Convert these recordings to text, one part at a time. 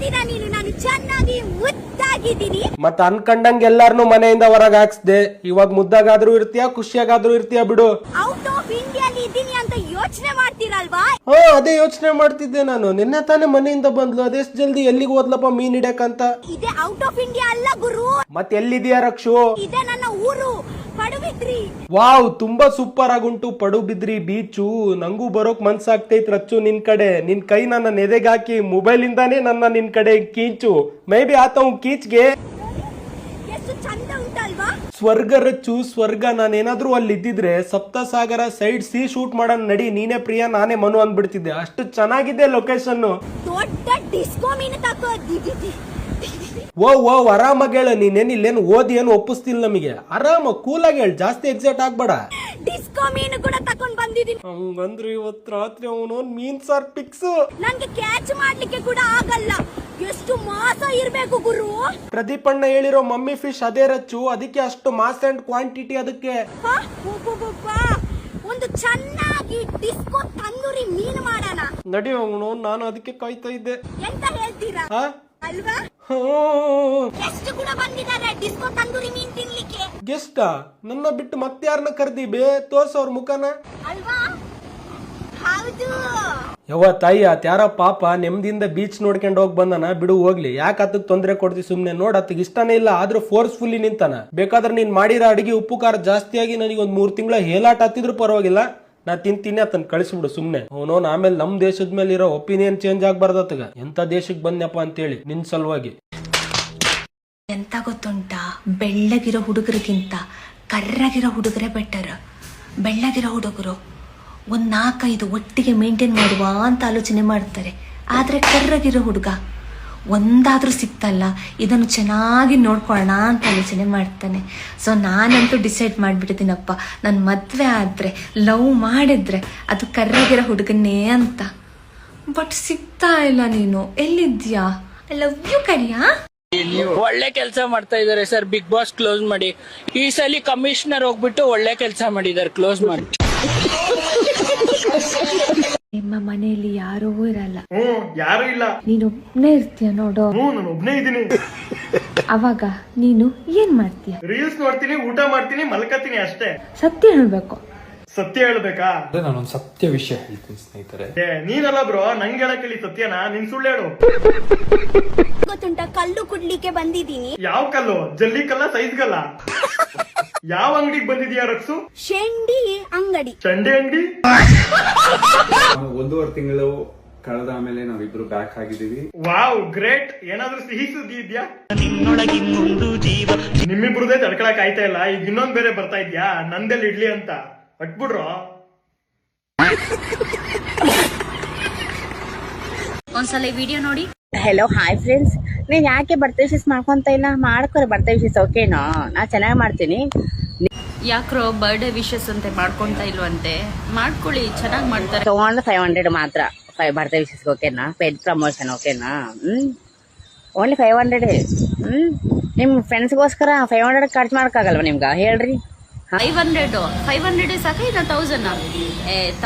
ಹೇಗಿದ್ದೀರಾ ನೀನು? ನಾನು ಚೆನ್ನಾಗಿ ಮುದ್ದಾಗಿದ್ದೀನಿ. ಮತ್ತ ಅನ್ಕಂಡಂಗ್ ಎಲ್ಲಾರ್ನು ಮನೆಯಿಂದ ಹೊರಗೆ ಹಾಕ್ಸ್ದೆ. ಇವಾಗ ಮುದ್ದಾಗಾದ್ರೂ ಇರ್ತೀಯ, ಖುಷಿಯಾಗಾದ್ರೂ ಇರ್ತೀಯ ಬಿಡು. ಔಟ್ ಆಫ್ ಇಂಡಿಯಾ ಇದ್ದೀನಿ ಅಂತ ಯೋಚನೆ ಮಾಡ್ತೀರಲ್ವಾ? ಅದೇ ಯೋಚನೆ ಮಾಡ್ತಿದ್ದೆ ನಾನು. ನಿನ್ನೆ ತಾನೇ ಮನೆಯಿಂದ ಬಂದ್ಲು, ಅದೆಷ್ಟು ಜಲ್ದಿ ಎಲ್ಲಿಗೆ ಹೋದ್ಲಪ್ಪ ಮೀನ್ ಹಿಡಿಯಕಂತ. ಇದೆ ಔಟ್ ಆಫ್ ಇಂಡಿಯಾ ಅಲ್ಲ ಗುರು. ಮತ್ ಎಲ್ಲಿದ್ಯಾ ರಕ್ಷು? ಇದೆ ನನ್ನ ಊರು ಪಡುಬಿದ್ರಿ. ವಾವ್, ತುಂಬಾ ಸೂಪರ್ ಆಗುಂಟು ಪಡುಬಿದ್ರಿ ಬೀಚು. ನಂಗೂ ಬರೋಕ್ ಮನ್ಸಾಗ್ತೈತ್ ರಚ್ಚು ನಿನ್ ಕಡೆ. ನಿನ್ ಕೈ ನನ್ನ ನೆದೆಗೆ ಹಾಕಿ ಮೊಬೈಲ್ ಇಂದಾನೇ ನನ್ನ ನಿನ್ ಕಡೆ ಕೀಂಚು. ಮೇ ಬಿ ಆತವ್ ಕೀಚ್ಗೆ. ಎಷ್ಟು ಚಂದ ಉಂಟಲ್ವಾ? ಸ್ವರ್ಗ ರಚ್ಚು, ಸ್ವರ್ಗ. ನಾನೇನಾದ್ರೂ ಅಲ್ಲಿ ಇದ್ದಿದ್ರೆ ಸಪ್ತಸಾಗರ ಸೈಡ್ ಸಿ ಶೂಟ್ ಮಾಡೋಣ ನಡಿ. ನೀನೇ ಪ್ರಿಯಾ ನಾನೇ ಮನು ಅಂದ್ಬಿಡ್ತಿದ್ದೆ. ಅಷ್ಟು ಚೆನ್ನಾಗಿದೆ ಲೊಕೇಶನ್. ದೊಡ್ಡ ಡಿಸ್ಕೋ ಮೀನು ತಕೋ. ಓ ಆರಾಮಾಗಿ ಹೇಳ. ನೀನೇನ್ ಇಲ್ಲೇನು ಓದಿ ಏನು ಒಪ್ಪಿಸ್ತಿಲ್ಲ ನಮಗೆ. ಆರಾಮ ಕೂಲಾಗಿ ಹೇಳ, ಜಾಸ್ತಿ ಎಕ್ಸೈಟ್ ಆಗ್ಬೇಡ. ಡಿಸ್ಕೋ ಮೀನು ಕೂಡ ತಕೊಂಡ್ ಬಂದಿದ್ದೀನಿ. ಹಂಗಂದ್ರೆ ಇವತ್ತು ರಾತ್ರಿ ಅವನು ಮೀನ್ ಸಾರ್ ಫಿಕ್ಸ್. ನನ್ಗೆ ಕ್ಯಾಚ್ ಮಾಡ್ಲಿಕ್ಕೆ ಕೂಡ ಆಗಲ್ಲ. ಎಷ್ಟು ಮಾಸ ಇರ್ಬೇಕು ಗುರು. ಪ್ರದೀಪ್ ಅಣ್ಣ ಹೇಳಿರೋ ಮಮ್ಮಿ ಫಿಶ್ ಅದೇ ರಚ್ಚು. ಅದಕ್ಕೆ ಅಷ್ಟು ಮಾಸ್ ಅಂಡ್ ಕ್ವಾಂಟಿಟಿ. ಅದಕ್ಕೆ ಒಂದು ಚೆನ್ನಾಗಿ ಡಿಸ್ಕೋ ತಂದೂರಿ ಮೀನು ಮಾಡೋಣ ನಡಿ ಅವನು. ನಾನು ಅದಕ್ಕೆ ಕಾಯ್ತಾ ಇದ್ದೆ. ಎಂತ ಹೇಳ್ತೀರಾ ಅಲ್ವಾ? ಗೆಸ್ಟ್ ಕೂಡ ಬಂದಿದ್ದಾರೆ ಡಿಸ್ಕೋ ತಂದೂರಿ ಮೀನ್ ತಿನ್ಲಿಕ್ಕೆ. ಗೆಸ್ಟ್ ನನ್ನ ಬಿಟ್ಟು ಮತ್ತೆ ಯಾರನ್ನ ಕರ್ದಿ ಬೇ? ತೋರ್ಸವ್ರ ಮುಖನ ಅಲ್ವಾ? ಹೌದು. ಯವ್ವ ತಾಯಿ, ಯಾರ ಪಾಪ ನೆಮ್ಮದಿಯಿಂದ ಬೀಚ್ ನೋಡ್ಕೊಂಡು ಹೋಗ್ ಬಂದನ. ಬಿಡು ಹೋಗ್ಲಿ, ಯಾಕೆ ಆತಕ್ ತೊಂದ್ರೆ ಕೊಡ್ತಿ ಸುಮ್ನೆ. ನೋಡ್ ಆತಗ್ ಇಷ್ಟನೇ ಇಲ್ಲ, ಆದ್ರೂ ಫೋರ್ಸ್ಫುಲ್ಲಿ ನಿಂತಾನ. ಬೇಕಾದ್ರೆ ನೀನ್ ಮಾಡಿರೋ ಅಡಿಗೆ ಉಪ್ಪು ಖಾರ ಜಾಸ್ತಿ ಆಗಿ ನನಗೆ ಒಂದ್ 3 ತಿಂಗಳ ಹೇಲಾಟ ಹತ್ತಿದ್ರು ಪರವಾಗಿಲ್ಲ, ನಾ ತಿಂತೀನಿ ಆತನ್ ಕಳಿಸ್ಬಿಡು ಸುಮ್ನೆ. ಅವನೋನ್ ಆಮೇಲೆ ನಮ್ ದೇಶದ ಮೇಲೆ ಇರೋ ಒಪಿನಿಯನ್ ಚೇಂಜ್ ಆಗ್ಬಾರ್ದತ್ತಗ. ಎಂತ ದೇಶಕ್ಕೆ ಬಂದ್ಯಪ್ಪ ಅಂತೇಳಿ ನಿನ್ ಸಲುವಾಗಿ. ಎಂತ ಗೊತ್ತುಂಟಾ, ಬೆಳ್ಳಗಿರೋ ಹುಡುಗರಿಗಿಂತ ಕರ್ರಗಿರೋ ಹುಡುಗರೇ ಬೆಟರ್. ಬೆಳ್ಳಗಿರೋ ಹುಡುಗರು ಒಂದ್ 4-5 ಒಟ್ಟಿಗೆ ಮೇಂಟೈನ್ ಮಾಡುವ ಅಂತ ಆಲೋಚನೆ ಮಾಡ್ತಾರೆ. ಆದ್ರೆ ಕರ್ರಗಿರೋ ಹುಡುಗ ಒಂದಾದ್ರೂ ಸಿಕ್ತಲ್ಲ, ಇದನ್ನು ಚೆನ್ನಾಗಿ ನೋಡ್ಕೊಳ್ಳೋಣ ಅಂತ ಆಲೋಚನೆ ಮಾಡ್ತಾನೆ. ಸೊ ನಾನಂತೂ ಡಿಸೈಡ್ ಮಾಡಿಬಿಟ್ಟಿದ್ದೀನಪ್ಪ, ನನ್ನ ಮದುವೆ ಆದರೆ ಲವ್ ಮಾಡಿದ್ರೆ ಅದು ಕರ್ರಗಿರೋ ಹುಡುಗನ್ನೇ ಅಂತ. ಬಟ್ ಸಿಗ್ತಾ ಇಲ್ಲ. ನೀನು ಎಲ್ಲಿದ್ಯಾ? ಐ ಲವ್ ಯು ಕರಿಯಾ. ಒಳ್ಳೆ ಕೆಲಸ ಮಾಡ್ತಾ ಇದಾರೆ ಸರ್. ಬಿಗ್ ಬಾಸ್ ಕ್ಲೋಸ್ ಮಾಡಿ. ಈ ಸಲ ಕಮಿಷನರ್ ಹೋಗ್ಬಿಟ್ಟು ಒಳ್ಳೆ ಕೆಲಸ ಮಾಡಿದಾರೆ, ಕ್ಲೋಸ್ ಮಾಡಿ. ನಿಮ್ಮ ಮನೆಯಲ್ಲಿ ಯಾರೂ ಇರಲ್ಲ. ಯಾರು ಇಲ್ಲ, ನೀನೊಬ್ನೇ ಇರ್ತೀಯ ನೋಡು. ನಾನು ಒಬ್ನೇ ಇದೀನಿ. ಅವಾಗ ನೀನು ಏನ್ ಮಾಡ್ತೀಯ? ರೀಲ್ಸ್ ನೋಡ್ತೀನಿ, ಊಟ ಮಾಡ್ತೀನಿ, ಮಲ್ಕತೀನಿ ಅಷ್ಟೇ. ಸತ್ಯ ಹೇಳ್ಬೇಕು. ಸತ್ಯ ಹೇಳ್ಬೇಕಾ? ನಾನೊಂದು ಸತ್ಯ ವಿಷಯ ಹೇಳ್ತೀನಿ ಸ್ನೇಹಿತರೆ. ನೀನಲ್ಲ ಬ್ರೋ, ನಂಗೆ ಹೇಳಕ್ ಹೇಳಿ ಸತ್ಯನಾ? ನಿನ್ ಸುಳ್ಳು ಹೇಳು. ಗೊತ್ತುಂಟ, ಕಲ್ಲು ಕುಡ್ಲಿಕ್ಕೆ ಬಂದಿದ್ದೀನಿ. ಯಾವ ಕಲ್ಲು? ಜಲ್ಲಿ ಕಲ್ಲ, ಸೈಜ್ ಕಲ್ಲ? ಯಾವ ಅಂಗಡಿಗೆ ಬಂದಿದ್ಯಾ ರಕ್ಸು? ಶೆಂಡಿ ಅಂಗಡಿ. ಚಂಡಿ ಅಂಗಡಿ. 1.5 ತಿಂಗಳು ಕಳೆದ ಆಮೇಲೆ ನಾವಿಬ್ರು ಬ್ಯಾಕ್ ಆಗಿದ್ದೀವಿ. Wow, great. ಏನಾದ್ರೂ ಸಿಹಿ ಸುದ್ದಿ ಇದ್ಯಾ? ನಿಮ್ಮಿಬ್ರದೇ ತಡ್ಕೊಳಕ್ ಆಯ್ತಾ ಇಲ್ಲ. ಈಗ ಇನ್ನೊಂದ್ ಬೇರೆ ಬರ್ತಾ ಇದ್ಯಾ, ನಂದೆಲ್ಲಿ ಇಡ್ಲಿ ಅಂತ. ಅಟ್ಬಿಡ್ರೋ. ಒಂದ್ಸಲ ವಿಡಿಯೋ ನೋಡಿ. ಹೆಲೋ ಹಾಯ್ ಫ್ರೆಂಡ್ಸ್, ನೀನ್ ಯಾಕೆ ಬರ್ತಾ ವಿಶಸ್ ಮಾಡ್ಕೊಂತ ಇಲ್ಲ? ಮಾಡ್ಕೊರಿ ಬರ್ತಾ ವಿಶಸ್, ಓಕೆನಾ? ನಾ ಚೆನ್ನಾಗಿ ಮಾಡ್ತೀನಿ. ಯಾಕ್ರೋ ಬರ್ಡೇ ವಿಶಸ್ ಅಂತ ಮಾಡ್ಕೊಂತ ಇಲ್ವಂತೆ? ಮಾಡ್ಕೊಳ್ಳಿ, ಚೆನ್ನಾಗಿ ಮಾಡ್ತಾರೆ. ತಗೊಂಡ್ರೆ 500 ಮಾತ್ರ. 5 ಬರ್ತಾ ವಿಶಸ್, ಓಕೆನಾ? ಪೇಡ್ ಪ್ರಮೋಷನ್, ಓಕೆನಾ? ಓನ್ಲಿ 500. ನಿಮ್ ಫ್ರೆಂಡ್ಸ್ಗೋಸ್ಕರ 500 ಖರ್ಚು ಮಾಡಕ್ಕಾಗಲ್ವಾ ನಿಮ್ಗ? ಹೇಳ್ರಿ. 500 ಸಾಕ? ಇಲ್ಲ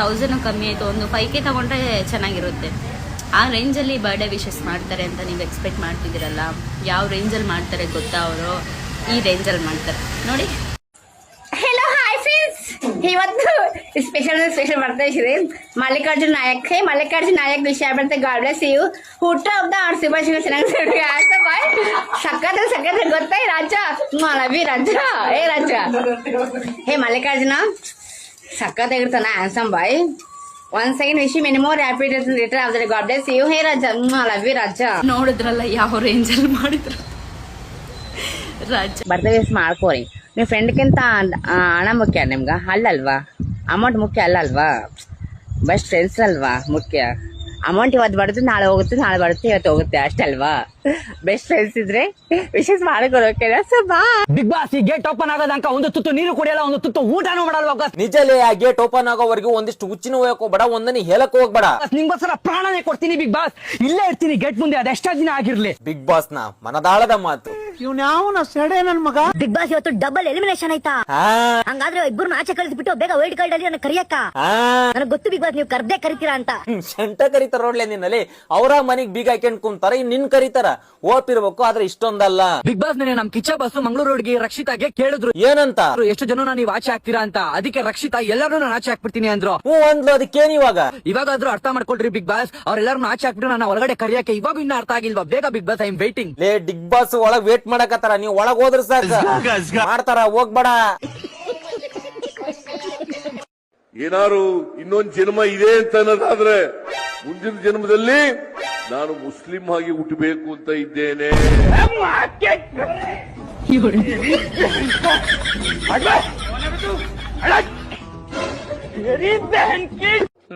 1000 ಕಮ್ಮಿ ಆಯ್ತು. ಒಂದು 5K ತಗೊಂಡ್ರೆ ಚೆನ್ನಾಗಿರುತ್ತೆ. ಆ ರೇಂಜಲ್ಲಿ ಬರ್ಡೇ ವಿಶಸ್ ಮಾಡ್ತಾರೆ ಅಂತ ನೀವು ಎಕ್ಸ್ಪೆಕ್ಟ್ ಮಾಡ್ತಿದ್ದೀರಲ್ಲ, ಯಾವ ರೇಂಜಲ್ಲಿ ಮಾಡ್ತಾರೆ ಗೊತ್ತಾ? ಅವರು ಈ ರೇಂಜಲ್ಲಿ ಮಾಡ್ತಾರೆ ನೋಡಿ. ಹೆಲೋ ಹಾಯ್ ಫ್ರೆಂಡ್ಸ್, ಇವತ್ತು ಸ್ಪೆಷಲ್ ಬರ್ತಾ ಇದೆ ಮಲ್ಲಿಕಾರ್ಜುನ್ ನಾಯಕ್. ಹೇ ಮಲ್ಲಿಕಾರ್ಜುನ್ ನಾಯಕ್ ವಿಷಯ ಬರ್ತೆ. God bless you. ಹುಟ್ಟ ಹಬ್ಬದ ಅವ್ರ ಶುಭಾಶಯ ಚೆನ್ನಾಗಿ ಆಯ್ತಾ ಬಾಯ್. ಸಕ್ಕತ್ ಗೊತ್ತಾ ರಾಜ? ಲವ್ ಯು ರಾಜ. ಏ ರಾಜ, ಹೇ ಮಲ್ಲಿಕಾರ್ಜುನ ಸಕ್ಕತ್ತಾಗಿರ್ತಾನ, ಹ್ಯಾಂಡ್ಸಮ್ ಬಾಯ್. ಒಂದ್ second wish many more happy return of the day. God bless you. Hey Raja, love you Raja. ನೋಡಿದ್ರಲ್ಲ ಯಾವ ರೇಂಜಲ್ಲಿ ಮಾಡಿದ್ರು ರಾಜ. ಬರ್ತಾ ವಿಶ್ ಮಾಡ್ಕೋರಿ. ನೀವು ಫ್ರೆಂಡ್ಗಿಂತ ಹಣ ಮುಖ್ಯ ನಿಮ್ಗೆ ಅಲ್ಲಲ್ವಾ? ಅಮೌಂಟ್ ಮುಖ್ಯ ಅಲ್ಲಲ್ವಾ? ಬೆಸ್ಟ್ ಫ್ರೆಂಡ್ಸ್ ಅಲ್ವಾ ಮುಖ್ಯ? ಅಮೌಂಟ್ ಇವತ್ತು ಬರುತ್ತೆ, ನಾಳೆ ಹೋಗುತ್ತೆ, ನಾಳೆ ಬರುತ್ತೆ, ಇವತ್ತು ಹೋಗುತ್ತೆ, ಅಷ್ಟಲ್ವಾ? ಬೆಸ್ಟ್ ಫ್ರೆಂಡ್ಸ್ ಇದ್ರೆ ವಿಶೇಷ ಮಾಡ್ಕೊಳಕ್ಕೆ. ಬಿಗ್ ಬಾಸ್ ಈ ಗೇಟ್ ಓಪನ್ ಆಗೋದಂಕ ಒಂದು ತುತ್ತು ನೀರು ಕುಡಿಯಲ್ಲ, ಒಂದು ತುತ್ತು ಊಟನೂ ಮಾಡಲ್ವಾ? ನಿಜಲೇ ಆ ಗೇಟ್ ಓಪನ್ ಆಗೋವರೆಗೂ ಒಂದಿಷ್ಟು ಹುಚ್ಚಿನ ಹೋಗಕ್ ಹೋಗ್ಬೇಡ, ಒಂದನಿ ಹೇಳಕ್ ಹೋಗ್ಬೇಡ. ನಿಮ್ಗೋಸ್ಕರ ಪ್ರಾಣನೇ ಕೊಡ್ತೀನಿ ಬಿಗ್ ಬಾಸ್. ಇಲ್ಲೇ ಇರ್ತೀನಿ ಗೇಟ್ ಮುಂದೆ, ಅದೆಷ್ಟೋ ದಿನ ಆಗಿರ್ಲಿ. ಬಿಗ್ ಬಾಸ್ ನ ಮನದಾಳದ ಮಾತು. ಬಿಗ್ ಬಾಸ್ ಇವತ್ತು ಡಬಲ್ ಎಲಿಮಿನೇಷನ್ ಆಯ್ತಾ? ಹಂಗಾದ್ರೆ ಇಬ್ಬರು ಆಚೆ ಕಳಿಸ್ಬಿಟ್ಟು ಬೇಗ ವೈಲ್ಡ್ ಕಾರ್ಡ್ ಅಲ್ಲಿ ಕರಿಯಕ್ಕ. ನನಗೆ ಗೊತ್ತು ಬಿಗ್ ಬಾಸ್ ನೀವು ಕರ್ದೇ ಕರಿತೀರಾ ಅಂತ. ಶಂಟ ಕರೀತಾರ ನೋಡ್ಲೆ ನಿನ್ನಲ್ಲಿ, ಅವರ ಮನೆಗ್ ಬೀಗ ಹಾಕೊಂಡ್ ಕುಂತಾರ, ಇನ್ ನಿನ್ ಕರೀತಾರ. ಓಪಿರ್ಬೇಕು, ಆದ್ರೆ ಇಷ್ಟೊಂದಲ್ಲ. ಬಿಗ್ ಬಾಸ್ ನೇ ನಮ್ ಕಿಚ್ಚ ಬಸ್ ಮಂಗಳೂರು ಹುಡುಗಿ ರಕ್ಷಿತಾಗೆ ಕೇಳಿದ್ರು ಏನಂತ, ಎಷ್ಟು ಜನ ನೀವು ಆಚೆ ಹಾಕ್ತೀರಾ ಅಂತ. ಅದಕ್ಕೆ ರಕ್ಷಿತಾ ಎಲ್ಲರೂ ನಾನು ಆಚೆ ಹಾಕ್ಬಿಡ್ತೀನಿ ಅಂದ್ರು. ಅಂದ್ಲು. ಅದಕ್ಕೇನ್ ಇವಾಗಾದ್ರೂ ಅರ್ಥ ಮಾಡ್ಕೊಳ್ರಿ ಬಿಗ್ ಬಾಸ್, ಅವ್ರೆಲ್ಲಾರು ಆಚೆ ಹಾಕ್ಬಿಟ್ಟು ನಾನು ಒಳಗಡೆ ಕರಿಯಕ್ಕೆ ಇವಾಗ ಇನ್ನ ಅರ್ಥ ಆಗಿಲ್ವಾ? ಬೇಗ big boss, I am waiting. ಲೇ ಬಿಗ್ ಬಾಸ್ ಒಳಗ್ ವೇಟ್ ಮಾಡಕತ್ತಾರ, ನೀವ್ ಒಳಗ್ ಹೋದ್ರ ಸಾಕ. ಮಾಡ್ತಾರ, ಹೋಗ್ಬೇಡ. ಏನಾರು ಇನ್ನೊಂದ್ ಜನ್ಮ ಇದೆ ಅಂತ ಅನ್ನೋದಾದ್ರೆ ಮುಂದಿನ ಜನ್ಮದಲ್ಲಿ ನಾನು ಮುಸ್ಲಿಂ ಆಗಿ ಹುಟ್ಟಬೇಕು ಅಂತ ಇದ್ದೇನೆ.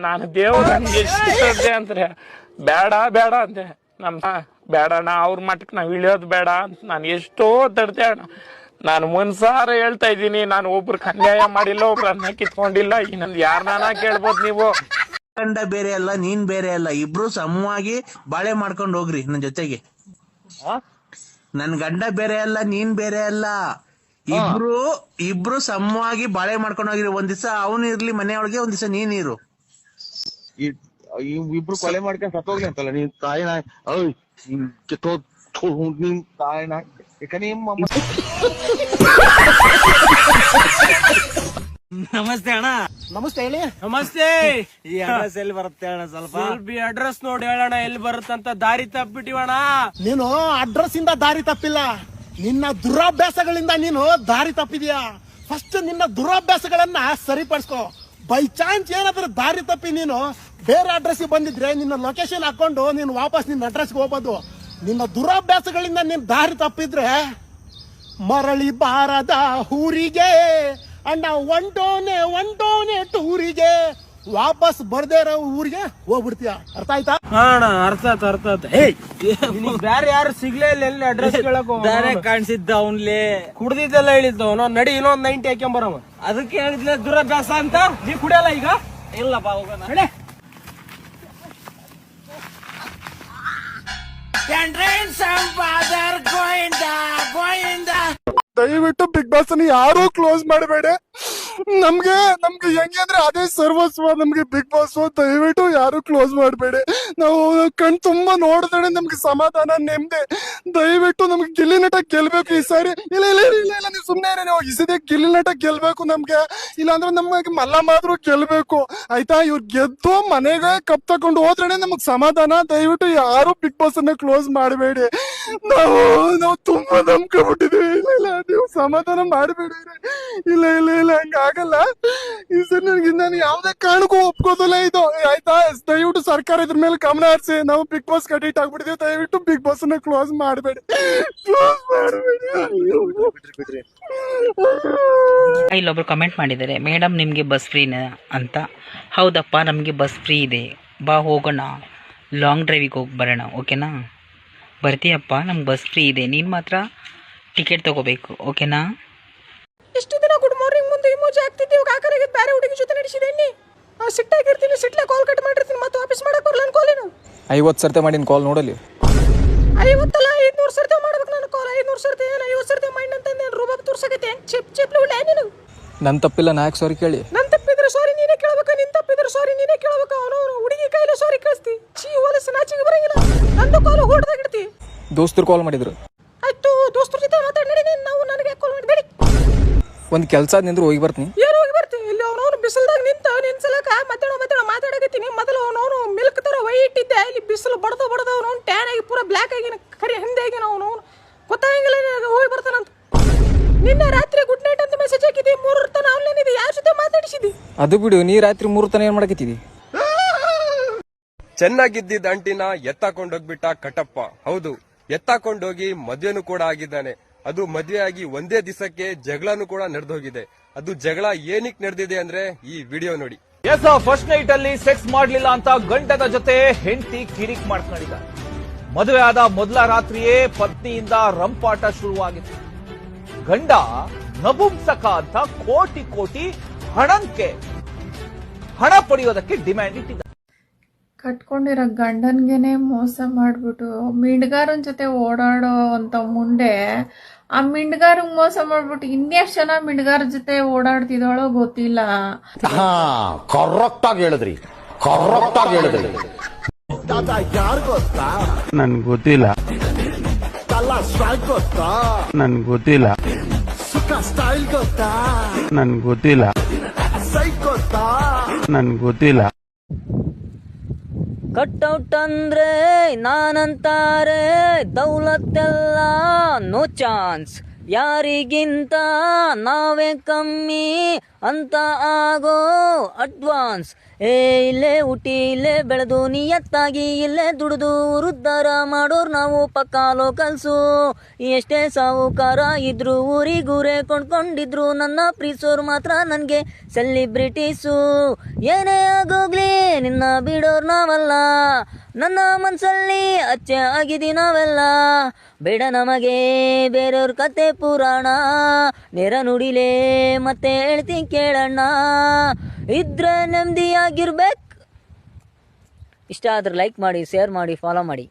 ನಾನು ದೇವ್ರ ನನ್ಗೆ ಎಷ್ಟು ಶ್ರದ್ಧೆ ಅಂದ್ರೆ ಬೇಡ ಬೇಡ ಅಂದೆ. ಬೇಡ ಅಣ್ಣ, ಅವ್ರ ಮಟ್ಟಕ್ಕೆ ನಾವ್ ಇಳಿಯೋದು ಬೇಡ ಅಂತ ನಾನು ಎಷ್ಟೋ ತಡ್ದೆ ಅಣ್ಣ. ನಾನು ಮನ್ಸಾರ ಹೇಳ್ತಾ ಇದ್ದೀನಿ, ನಾನು ಒಬ್ರಿಗೆ ಅನ್ಯಾಯ ಮಾಡಿಲ್ಲ, ಒಬ್ರು ಅನ್ನ ಕಿತ್ಕೊಂಡಿಲ್ಲ. ಇನ್ನೊಂದು ಯಾರನ್ನ ಕೇಳ್ಬೋದು ನೀವು. ಗಂಡ ಬೇರೆ ಅಲ್ಲ, ನೀನ್ ಬೇರೆ ಅಲ್ಲ, ಇಬ್ರು ಸಮವಾಗಿ ಬಾಳೆ ಮಾಡ್ಕೊಂಡು ಹೋಗ್ರಿ ನನ್ ಜೊತೆಗೆ. ನನ್ ಗಂಡ ಬೇರೆ ಅಲ್ಲ, ನೀನ್ ಬೇರೆ ಅಲ್ಲ, ಇಬ್ರು ಸಮವಾಗಿ ಬಾಳೆ ಮಾಡ್ಕೊಂಡು ಹೋಗಿರಿ. ಒಂದ್ ದಿವಸ ಅವನು ಇರ್ಲಿ ಮನೆಯೊಳಗೆ, ಒಂದ್ ದಿವಸ ನೀನ್ ಇರು. ಇಬ್ರು ಕೊಲೆ ಮಾಡ್ಕೊಂಡು ಸತ್ತೋಗ್ಲಿ ಅಂತಲ್ಲ ನೀನ್ ತಾಯಿನ. ನಿನ್ ತಾಯಿನ ನಮಸ್ತೆ ಅಣ್ಣ. ನಮಸ್ತೆ ಹೇಳಿ. ನಮಸ್ತೆ. ಈ ಅಡ್ರೆಸ್ ಎಲ್ಲಿ ಬರುತ್ತೆ ಅಣ್ಣ? ಸ್ವಲ್ಪ ಅಡ್ರೆಸ್ ನೋಡಿ ಹೇಳೋಣ, ಎಲ್ಲಿ ಬರುತ್ತಂತ. ದಾರಿ ತಪ್ಪಿಟ್ಟಿವಣ. ನೀನು ಅಡ್ರೆಸ್ ಇಂದ ದಾರಿ ತಪ್ಪಿಲ್ಲ, ನಿನ್ನ ದುರಾಭ್ಯಾಸಗಳಿಂದ ನೀನು ದಾರಿ ತಪ್ಪಿದ್ಯಾ. ಫಸ್ಟ್ ನಿನ್ನ ದುರಾಭ್ಯಾಸಗಳನ್ನ ಸರಿಪಡಿಸ್ಕೋ. ಬೈ ಚಾನ್ಸ್ ಏನಾದ್ರೂ ದಾರಿ ತಪ್ಪಿ ನೀನು ಬೇರೆ ಅಡ್ರೆಸ್ ಬಂದಿದ್ರೆ ನಿನ್ನ ಲೊಕೇಶನ್ ಹಾಕೊಂಡು ನೀನು ವಾಪಸ್ ನಿನ್ನ ಅಡ್ರೆಸ್ಗೆ ಹೋಗ್ಬೋದು. ನಿನ್ನ ದುರಾಭ್ಯಾಸಗಳಿಂದ ನೀನ್ ದಾರಿ ತಪ್ಪಿದ್ರೆ ಮರಳಿ ಬಾರದ ಊರಿಗೆ ಅಣ್ಣ ಒಂಟೋನೆ ಟೂರಿಗೆ, ವಾಪಸ್ ಬರ್ದೇ ಇರೋ ಊರಿಗೆ ಹೋಗ್ಬಿಡ್ತೀಯ. ಅರ್ಥ ಆಯ್ತಾ? ಅರ್ಥ ಆಯ್ತು. ಬೇರೆ ಯಾರು ಸಿಗ್ಲೇ ಇಲ್ಲ, ಎಲ್ಲಿ ಅಡ್ರೆಸ್ ಕೇಳಕ್ ಬೇರೆ ಕಾಣಿಸಿದ್ದ ಅವ್ನ್ಲೆ. ಕುಡ್ದಿದ್ದೆಲ್ಲ ಹೇಳಿದ್ದು. ನಡಿ ಇನ್ನೊಂದ್ 90 ಹಾಕ್ಯಂಬರಮ್ಮ. ಅದಕ್ಕೆ ಹೇಳಿದ್ಲೆ ದುರಾಭ್ಯಾಸ ಅಂತ. ನೀ ಕುಡಿಯಲ್ಲ ಈಗ? ಇಲ್ಲಪ್ಪ, ಹೋಗೋಣ. ದಯವಿಟ್ಟು ಬಿಗ್ ಬಾಸ್ ಅನ್ನು ಯಾರು ಕ್ಲೋಸ್ ಮಾಡಬೇಡಿ. ನಮ್ಗೆ ಹೆಂಗೆ ಅಂದ್ರೆ ಅದೇ ಸರ್ವಸ್ವ ನಮ್ಗೆ ಬಿಗ್ ಬಾಸ್. ದಯವಿಟ್ಟು ಯಾರು ಕ್ಲೋಸ್ ಮಾಡಬೇಡಿ. ನಾವು ಕಣ್ ತುಂಬಾ ನೋಡಿದ್ರೆ ನಮ್ಗೆ ಸಮಾಧಾನ, ನೆಮ್ಮದಿ. ದಯವಿಟ್ಟು ನಮ್ಗೆ ಗಿಲ್ಲಿ ನಟ ಗೆಲ್ಬೇಕು ಈ ಸಾರಿ. ಇಲ್ಲ ನೀವು ಸುಮ್ನೆ ನೀವು ಈ ಸತಿ ಗಿಲ್ಲಿ ನಟ ಗೆಲ್ಬೇಕು ನಮ್ಗೆ. ಇಲ್ಲಾಂದ್ರೆ ನಮ್ಗೆ ಮಲ್ಲಮಾದ್ರೂ ಗೆಲ್ಬೇಕು, ಆಯ್ತಾ? ಇವ್ರು ಗೆದ್ದು ಮನೆಗೆ ಕಪ್ ತಕೊಂಡು ಹೋದ್ರೆ ನಮಗ್ ಸಮಾಧಾನ. ದಯವಿಟ್ಟು ಯಾರು ಬಿಗ್ ಬಾಸ್ ಅನ್ನ ಕ್ಲೋಸ್ ಮಾಡಬೇಡಿ. ನಾವು ತುಂಬಾ ನಂಬ್ಕೊಂಡ್ಬಿಟ್ಟಿದೀವಿ. ಇಲ್ಲ ನೀವು ಸಮಾಧಾನ ಮಾಡಬೇಡಿ. ಇಲ್ಲ ಹಂಗಾಗಲ್ಲ ಈ ಸರಿ. ನಾನು ಯಾವ್ದೇ ಕಾರಣಕ್ಕೂ ಒಪ್ಕೋದಿಲ್ಲ ಇದು, ಆಯ್ತಾ? ದಯವಿಟ್ಟು ಸರ್ಕಾರ ಇದ್ರ ಮೇಲೆ ಗಮನ ಹರಿಸಿ. ನಾವು ಬಿಗ್ ಬಾಸ್ ಅಡಿಕ್ಟ್ ಆಗ್ಬಿಟ್ಟಿದೀವಿ. ದಯವಿಟ್ಟು ಬಿಗ್ ಬಾಸ್ ಅನ್ನ ಕ್ಲೋಸ್ ಮಾಡಬೇಡಿ. ಇಲ್ಲೊಬ್ರು ಕಮೆಂಟ್ ಮಾಡಿದ್ದಾರೆ, ಮೇಡಮ್ ನಿಮಗೆ ಬಸ್ ಫ್ರೀನಾ ಅಂತ. ಹೌದಪ್ಪ, ನಮಗೆ ಬಸ್ ಫ್ರೀ ಇದೆ, ಬಾ ಹೋಗೋಣ, ಲಾಂಗ್ ಡ್ರೈವಿಗೆ ಹೋಗಿ ಬರೋಣ, ಓಕೆನಾ? ಬರ್ತೀಯಪ್ಪ, ನಮ್ಗೆ ಬಸ್ ಫ್ರೀ ಇದೆ, ನೀನು ಮಾತ್ರ ಟಿಕೆಟ್ ತಗೋಬೇಕು, ಓಕೆನಾ? ಇಷ್ಟು ದಿನ ಗುಡ್ ಮಾರ್ನಿಂಗ್ ಮುಂದೆ ಇಮೋಜಿ ಆಗ್ತಿದ್ದೀವಿ, ಕಾಕರಿಗೆ ಬೇರೆ ಹುಡುಗಿ ಜೊತೆ ನಡೆಸಿದ್ದೇನೆ. ಸಿಟ್ಟಾಗಿರ್ತೀನಿ, ಸಿಟ್ಲೆ ಕಾಲ್ ಕಟ್ ಮಾಡಿರ್ತೀನಿ, ಮತ್ತೆ ವಾಪಸ್ ಮಾಡಕ್ ಬರಲ್ಲ ಅನ್ಕೋಲೇನು. 50 ಸರ್ತಿ ಮಾಡಿನ ಕಾಲ್ ನೋಡಲಿ. 50 ಅಲ್ಲ 500 ಸರ್ತಿ ಮಾಡ್ಬೇಕು ನಾನು ಕಾಲ್. 500 ಸರ್ತಿ ಏನು 50 ಸರ್ತಿ ಮಾಡಿ ಅಂತಂದು ಏನು ರೂಬಾಬ್ ತೋರ್ಸಕತ್ತೆ? ಚಿಪ್ಲಿ ಉಳ್ಳೆ ನೀನು. ನನ್ ತಪ್ಪಿಲ್ಲ, ನಾ ಯಾಕೆ ಸಾರಿ ಕೇಳಿ? ನನ್ ತಪ್ಪಿದ್ರೆ ಸಾರಿ ನೀನೇ ಕೇಳ್ಬೇಕು, ನಿನ್ ತಪ್ಪಿದ್ರೆ ಸಾರಿ ನೀನೇ ಕೇಳ್ಬೇಕು. ಅವನು ಹುಡುಗಿ ಕೈಲಿ ಸಾರಿ ಕಳಿಸ್ತಿ, ಚೀ ಹೊಲಸು ನಾಚಿಗೆ ಬರಂಗಿಲ್ಲ. ನಂದು ಕಾಲು ಹೊಡೆದಾಗಿಡ್ತಿ. ದೋಸ್ತರು ಕಾಲ್ ಮಾಡಿದ್ರು. ಆಯ್ತು, ದೋಸ್ತರ ಜೊತೆ ಮಾತಾಡಿ ನಡಿ. ನಾವು ನನಗೆ ಕಾಲ್ ಮಾಡಿಬೇಡಿ. ಒಂದ್ ಕೆಲಸ ನಿಂದ್ರು ಹೋಗಿ ಬರ್ತೀನಿ. ಏನು ಹೋಗಿ ಬರ್ತೀನಿ? ಇಲ್ಲಿ ಅವನವನು ಬಿಸಿಲ್ದಾಗ ನಿನ್ಸಲಕ ಮಾತಾಡಕತ್ತೀನಿ. ಮೊದಲು ಅವನವನು ಮಿಲ್ಕ್ ತರ ವೈಟ್ ಇದ್ದೆ, ಇಲ್ಲಿ ಬಿಸಿಲು ಬಡ್ದು ಅವನು ಟ್ಯಾನ್ ಆಗಿ ಪೂರಾ ಬ್ಲ್ಯಾಕ್ ಆಗಿ ಕರಿ ಹಿಂದೆ ಆಗಿ ಅವನು ಗೊತ್ತಾಗಿಲ್ಲ ನನಗೆ ಹೋಗಿ ಬರ್ತಾನಂತ. ನಿನ್ನೆ ರಾತ್ರಿ ಗುಡ್ ನೈಟ್ ಅಂತ ಮೆಸೇಜ್ ಹಾಕಿದ್ದಿ. 3 ತನ ಆನ್ಲೈನ್ ಇದೆ, ಯಾರ ಜೊತೆ ಮಾತಾಡಿಸಿದಿ? ಅದು ಬಿಡು, ನೀ ರಾತ್ರಿ 3 ತನ ಏನ್ ಮಾಡಕತ್ತಿದಿ? ಚೆನ್ನಾಗಿದ್ದಿದ್ದ ಅಂಟಿನ ಎತ್ತಾಕೊಂಡೋಗ್ಬಿಟ್ಟ ಕಟಪ್ಪ. ಹೌದು, ಎತ್ತಾಕೊಂಡೋಗಿ ಮದ್ವೆನೂ ಕೂಡ ಆಗಿದ್ದಾನೆ. ಅದು ಮದ್ವೆ ಆಗಿ ಒಂದೇ ದಿವಸಕ್ಕೆ ಜಗಳನೂ ಕೂಡ ನಡೆದೋಗಿದೆ. ಅದು ಜಗಳ ಏನಕ್ಕೆ ನಡೆದಿದೆ ಅಂದ್ರೆ ಈ ವಿಡಿಯೋ ನೋಡಿ. ಫಸ್ಟ್ ನೈಟ್ ಅಲ್ಲಿ ಸೆಕ್ಸ್ ಮಾಡ್ಲಿಲ್ಲ ಅಂತ ಗಂಡನ ಜೊತೆ ಹೆಂಡತಿ ಕಿರಿಕ್ ಮಾಡ್ಕೊಂಡಿದ್ದಾರೆ. ಮದುವೆ ಆದ ಮೊದಲ ರಾತ್ರಿಯೇ ಪತ್ನಿಯಿಂದ ರಂಪಾಟ ಶುರುವಾಗಿತ್ತು. ಗಂಡ ನಪುಂಸಕ ಅಂತ ಕೋಟಿ ಹಣ ಪಡೆಯೋದಕ್ಕೆ ಡಿಮ್ಯಾಂಡ್ ಇಟ್ಟಿದ್ದ. ಕಟ್ಕೊಂಡಿರೋ ಗಂಡನ್ಗೆನೆ ಮೋಸ ಮಾಡ್ಬಿಟ್ಟು ಮಿಂಡ್ಗಾರನ್ ಜೊತೆ ಓಡಾಡೋ ಅಂತ ಮುಂಡೆ ಆ ಮಿಂಡ್ಗಾರಂಗ್ ಮೋಸ ಮಾಡ್ಬಿಟ್ಟು ಇನ್ನೆಷ್ಟು ಜನ ಮಿಂಡ್ಗಾರ ಜೊತೆ ಓಡಾಡ್ತಿದ್ದಾಳೋ ಗೊತ್ತಿಲ್ಲ. ಕರೆಕ್ಟ್ ಆಗಿ ಹೇಳಿದ್ರಿ. ನನ್ ಗೊತ್ತಿಲ್ಲ. ನನ್ ಗೊತ್ತಿಲ್ಲ. ನನ್ ಗೊತ್ತಿಲ್ಲ. ನನ್ ಗೊತ್ತಿಲ್ಲ. ಕಟ್ಔಟ್ ಅಂದ್ರೆ ನಾನಂತಾರೆ ದೌಲತ್ತೆಲ್ಲ ನೋ ಚಾನ್ಸ್, ಯಾರಿಗಿಂತ ನಾವೇ ಕಮ್ಮಿ ಅಂತ ಆಗೋ ಅಡ್ವಾನ್ಸ್. ಇಲ್ಲೇ ಹುಟ್ಟಿ ಇಲ್ಲೇ ಬೆಳೆದು ನಿಯತ್ತಾಗಿ ಇಲ್ಲೇ ದುಡಿದು ಉದ್ಧಾರ ಮಾಡೋರು ನಾವು ಪಕ್ಕಾ ಲೋಕಲ್ಸು. ಎಷ್ಟೇ ಸಾಹುಕಾರ ಇದ್ರು ಊರಿಗೂರೇ ಕೊಂಡ್ಕೊಂಡಿದ್ರು ನನ್ನ ಪ್ರೀಸೋರು ಮಾತ್ರ ನನಗೆ ಸೆಲಿಬ್ರಿಟೀಸು. ಏನೇ ಆಗೋಗ್ಲಿ ನಿನ್ನ ಬಿಡೋರ್ ನಾವಲ್ಲ, ನನ್ನ ಮನ್ಸಲ್ಲಿ ಅಚ್ಚೆ ಆಗಿದಿ ನಾವೆಲ್ಲ. ಬೇಡ ನಮಗೆ ಬೇರೆಯವ್ರ ಕತೆ ಪುರಾಣ, ನೇರ ನುಡಿಲೇ ಮತ್ತೆ ಹೇಳ್ತೀನಿ ಕೇಳಣ್ಣ. ಇದ್ರೆ ನೆಮ್ಮದಿಯಾಗಿರ್ಬೇಕು. ಇಷ್ಟ ಆದ್ರೆ ಲೈಕ್ ಮಾಡಿ, ಶೇರ್ ಮಾಡಿ, ಫಾಲೋ ಮಾಡಿ.